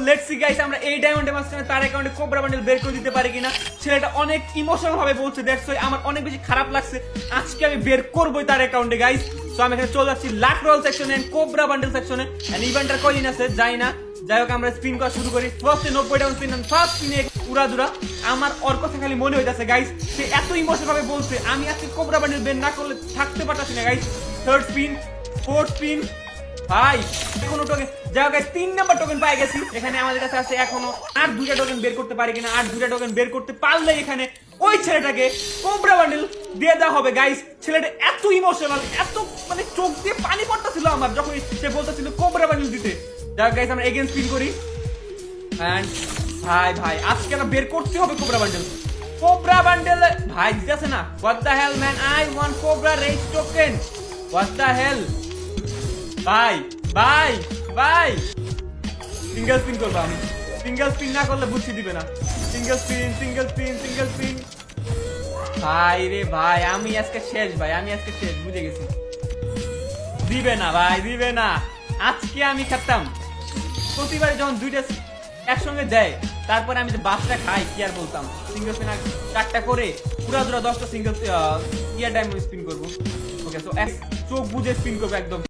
Let's see guys আমরা এই ডায়মন্ডের মাঝখানে তার অ্যাকাউন্টে কোবরা বান্ডেল বের করে দিতে পারি কিনা। ছেলেটা অনেক ইমোশনাল ভাবে বলছে, দ্যাটস ওয়াই আমার অনেক বেশি খারাপ লাগছে। আজকে আমি বের করবই তার অ্যাকাউন্টে গাইস। সো আমি এখানে চলে যাচ্ছি লাক রোল সেকশনে এন্ড কোবরা বান্ডেল সেকশনে। এন্ড ইভেন্টটা কয়দিন আছে যাই না, যাই হোক আমরা স্পিন করা শুরু করি। ফার্স্টে 90 ডাউন স্পিন, ফার্স্ট স্পিনে উড়াদুরা। আমার ওর কথা খালি মনে হইতাছে গাইস, সে এত ইমোশনাল ভাবে বলছে, আমি আজকে কোবরা বান্ডেল বের না করলে থাকতে পারতাছি না guys. Third spin, fourth spin, ভাই এখনো টোকেন, যাও গাইস 3 নাম্বার টোকেন পাই গেছি। এখানে আমাদের কাছে আছে এখনো আর 2টা টোকেন বের করতে পারি কিনা। আর 2টা টোকেন বের করতে পারলে এখানে ওই ছেলেটাকে কোবরা বান্ডেল দিয়ে দেওয়া হবে গাইস। ছেলেটা এত ইমোশনাল, এত মানে চোখ দিয়ে পানি পড়তেছিল আমার যখন সে বলতেছিল কোবরা বান্ডেল দিতে। যাও গাইস আমরা এগেইন স্পিন করি এন্ড ভাই আজকে আমরা বের করতে হবে কোবরা বান্ডেল। কোবরা বান্ডেল ভাই দিতেছে না। What the hell man, I want cobra rage token. What the hell ভাই ভাই ভাই সিঙ্গেল স্পিন করবো আমি। সিঙ্গেল স্পিন না করলে বুঝি দিবে না। Single spin, single spin, single spin. ভাই রে ভাই আমি আজকে শেষ, ভাই আমি আজকে শেষ, বুঝে গেছি। দিবে না ভাই, দিবে না। আজকে আমি খেতাম। প্রতিবারে যখন 2টা একসঙ্গে দেয় তারপরে আমি যে বাসটা খাই কি আর বলতাম। সিঙ্গেল স্পিন 4টা করে পুরা 10টা সিঙ্গেল ইয়ার ডায়মন্ড স্পিন করবো। ওকে সো চোখ বুঝে স্পিন করবো একদম।